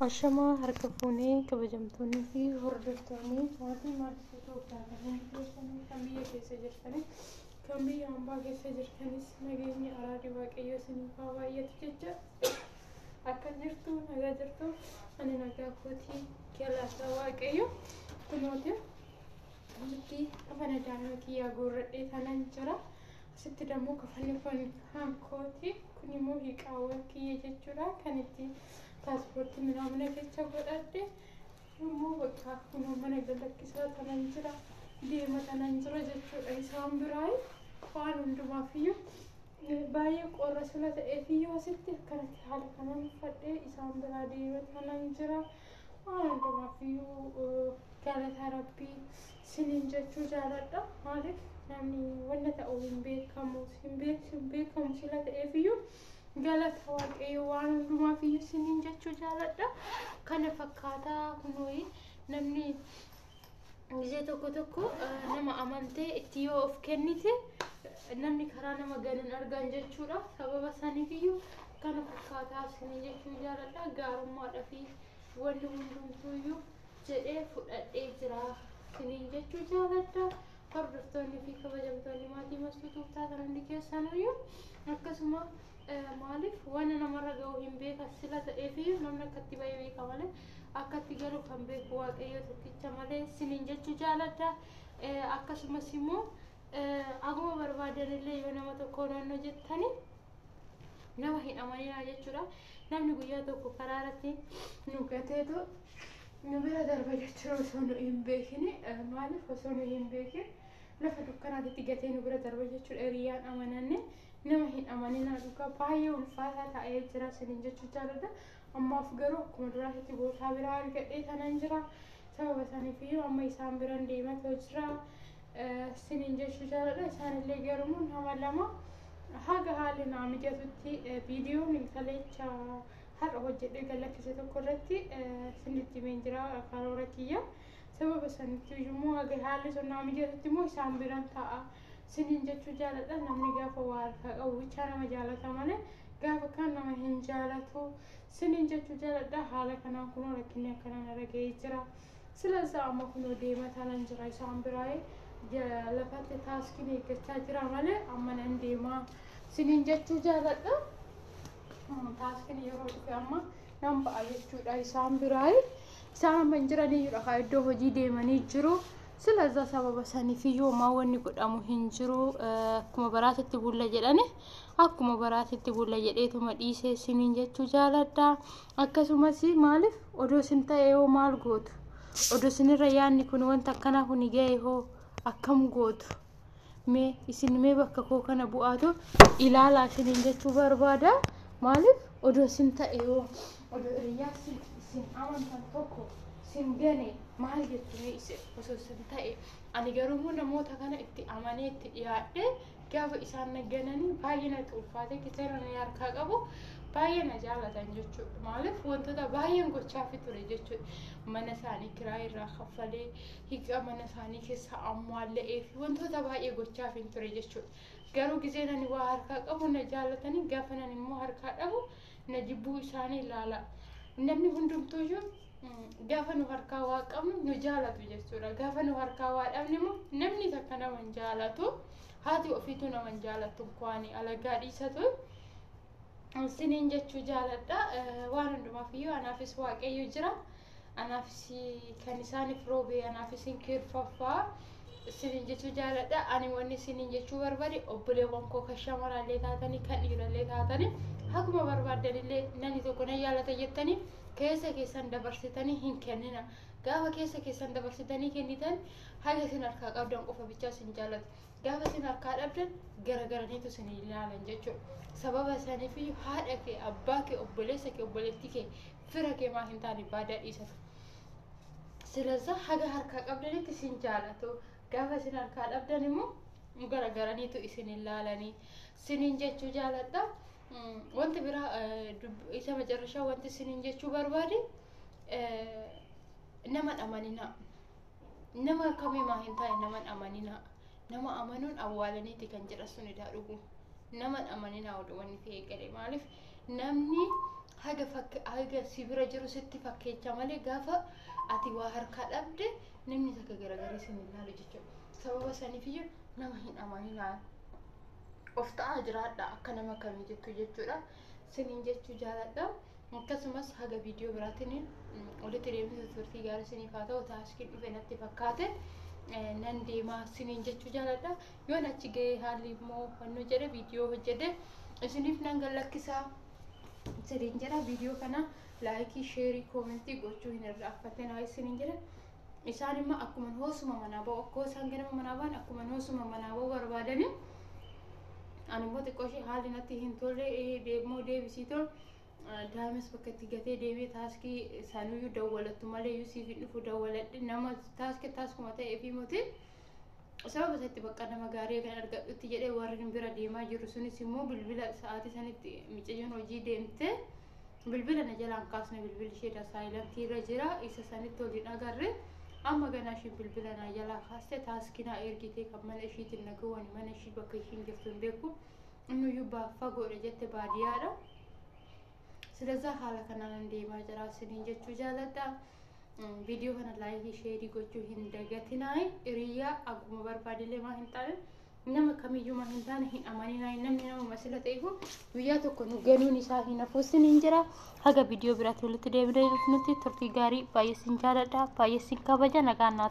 Ashamaa harka fuunee kabajamtoonni fi hordoftoonni maatii Itoophiyaa kan biyya keessa jirtanii kan biyya hambaa keessa jirtanis nageenya araadii waaqayyo isiniif haa baay'atu jecha akka jirtu nagaa jirtu ani nagaa kootii galata waaqayyo kunooti nuti afaan daanuu kiyyaa goorradhee tanan jira asitti dammoo kafalli hankooti kun immoo hiiqaawwan kiyya jechuudha kan itti paaspoortii minamna keessa godhadhe immoo bakka kunoo mana galakkisaa tanan jira deema tanan jira jechuudha isaan biraa waan hundumaafiyyuu baay'ee qorra sila ta'eefiyyuu asitti akkanatti haala kanaan uffadhee isaan biraa deema tanan jira waan hundumaafiyyuu galata rabbii siniin jechuu jaaladha maaliif namni wanna ta'uu hin beekamu sila ta'eefiyyuu galata waaqayyo waan hundumaafiyyuu siniin jechuu jaaladha kana fakkaataa kunooyi namni gisee tokko nama amantee itti yoo of kennite namni karaa nama ganin argan jechuudha sababa saniifiyyuu kana fakkaataa siniin jechuu jaaladha gaarummaadha fi wanni hundumtuuyyuu jedhee fudhadhee jira siniin jechuu jaaladha hordoftoonni fi kabajamtoonni maatii Masfituuftaa kan hundi keessanuyyuu akkasuma maaliif wanna namarra ga'u hin beekas sila ta'eefi namni akkatti baay'ee beeka malee akkatti galu kan beeku waaqayyo tokkicha malee siniin jechuu jaaladha akkasumas immoo aguma barbaadanillee yoo nama tokko naannoo jettanii nama hin amaninaa jechuudha namni guyyaa tokko karaa irratti nu gateetu nu bira darba jechuudha osoo nu hin beekini maaliif osoo nu hin beekin lafa dukkanaatti gatee nu bira darba jechuudha hiriyyaan amananne nama hin amaninaa dhugaa baay'ee ulfaataa ta'ee jira siniin jechuu jaaladha ammaaf garuu akkuma duraatti bootaa biraa argadhee tanan jira sababa saniifiyyuu amma isaan biran deematoo jira siniin jechuu jaaladha isaanillee garuu nama lama haga haalli naa mijatutti viidiyoon kalecha har'a hojjedhee galakkise tokko irratti sinitti himeen jira karoora kiyya sababa saniifiyyuu immoo haga haalli sun naa mijatutti immoo isaan biran ta'a siniin jechuu jaaladha namni gaafa waa harkaa qabu bichaa nama jaalata malee gaafa kan nama hin jaalatu siniin jechuu jaaladha haala kanaan kunoo rakkinni akkanaan irra ga'ee jira silazaa amma kunoo deema tanan jira isaan biraa lafatti taaskiin eeggachaa jira malee amma nan deemaa siniin jechuu jaaladha taaskiin yeroo dhufe amma nan ba'a jechuudha isaan biraa isaan amma hin jiraniyyuudha iddoo hojii deemanii jiru silazaa sababa saniifiyyuu maa wanni godhamu hin jiru akkuma baraatitti bulla jedhani akkuma baraatitti bulla jedheetuma dhiisee siniin jechuu jaaladha akkasumas maaliif odoo sin ta'e yoo maal gootu odoo sinirra yaanni kun wanta akkanaa kun ga'e hoo akkam gootu mee isin mee bakka koo kana bu'aatu ilaalaa siniin jechuu barbaada maaliif odoo sin ta'e yoo odoo hiriyaa sin amantan tokko sin gane maal jechuun osoo sin ta'e ani garuu namoota kana itti amanee itti dhiyaadhe gaafa isaan nagananii baay'ee na ulfaate kitara na harkaa qabu baay'ee na jaalatan jechuudha maaliif wantoota baay'een gochaafi ture jechuudha mana isaanii kiraa irraa kaffalee hiiqa mana isaanii keessa ammaalla'ee fi wantoota baay'ee gochaafi ture jechuudha garuu giseen ani waa harkaa qabu na jaalatanii gaafa nan immoo harkaa dhabu na jibbuu isaanii ilaala namni hundumtuuyyuu gaafa nu harkaa waa qabnu nu jaalatu jechuudha gaafa nu harkaa waa dhabne immoo namni takka nama hin jaalatu haati ofiitu nama hin jaalatu kwaani alagaa dhiisatu siniin jechuu jaaladha waan hundumaafiyyuu anaafis waaqayyo jira anaafis kan isaaniif roobee anaafis kirfaffaa siniin jechuu jaaladha ani wanni siniin jechuu barbaade obboleewwan koo kan shamarrallee taatanii kan dhiirallee taatanii akkuma barbaadanillee namni tokko na jaalata jettanii keessa keessan dabarsitanii hin kennina gaafa keessa keessan dabarsitanii kennitan haga sin harkaa qabdan qofa bichaa sin jaalatu gaafa sin harkaa dhabdan garagaraniitu sin ilaalan jechuudha sababa saniifiyyuu haadha kee abbaa kee obboleessa kee obboleettii kee fira kee maa hin taane baadaa dhiisatu silazaa haga harkaa qabdanitti sin jaalatu gaafa sin harkaa dhabdan immoo garagaraniitu isin ilaalanii siniin jechuu jaaladha wanti biraa isa majarrashaa wanti siniin jechuu barbaade nama amanina nama kamii maa hin taane nama amanina nama amanuun awwaalaniiti kan jedha sun idaa dhugu nama amanina oduu wanni fi eegale maaliif namni haga sibira jiru sitti fakkeecha malee gaafa ati waa harkaa dhabde namni takka garagalee sin ilaalu jechuudha. Sababa saniifiyyuu nama hin amaninaa of ta'aa jiraadha akka nama kamii jettu jechuudha. Siniin jechuu jaaladha. Akkasumas haga viidiyoo biraatiin walitti deemsa turtii gaarii siniif haa ta'u taaskiin dhufe natti fakkaate nan deemaa siniin jechuu jaaladha. Yoon achi gahee haalli immoo wannu jedhe viidiyoo hojjedhe isiniif nan gallakkisaa. Siniin jedha viidiyoo kana laayikii, sheerii, koomentii gochuu hin irraanfatinaa siniin jedha. Isaan immoo akkuma hoosuma manaa ba'u akkoo isaan ganama manaa ba'an akkuma hoosuma manaa ba'u barbaadanii ani immoo xiqqooshee haalli natti hin tolle deemoo deebisii tol daa'imas bakka itti gatee deemee taaskii isaaniyyuu dawwalattu malee iyyuu siif hin dhufu dawwaladhe nama taaskuma ta'ee fi mootii sababa isatti bakka nama gaarii kan argadhutti jedhee warri bira deemaa jiru sunis immoo bilbila sa'aatii sanitti miciyyoon hojii deemte bilbila na jalaan kaasne bilbilli ishee saayilantii irra jira isa sanitti waliin agarre amma ganaa isheen bilbila na jalaa kaaste taaskina ergitee kan mana ishiitiin nagawwan mana ishii bakka ishiin jirtu hin beeku innuyyuu fagoodha jette baadiyyaadha. Silazaa haala kanaan deemaa jira siniin jechuu jaaladha. Viidiyoo kana laayikii sheerii gochuu hin dagatinaa. Hiriyaa akkuma barbaadillee maa hin taane nama kamiyyuu maa hin taane hin amaninaa. Namni nama masila ta'eefu guyyaa tokko nu ganuun isaa hin hafu siniin jira. Haga viidiyoo biraatti walitti deebi'ee nuti turtii gaarii baay'ee sin jaaladha. Baay'ee sin kabaja nagaan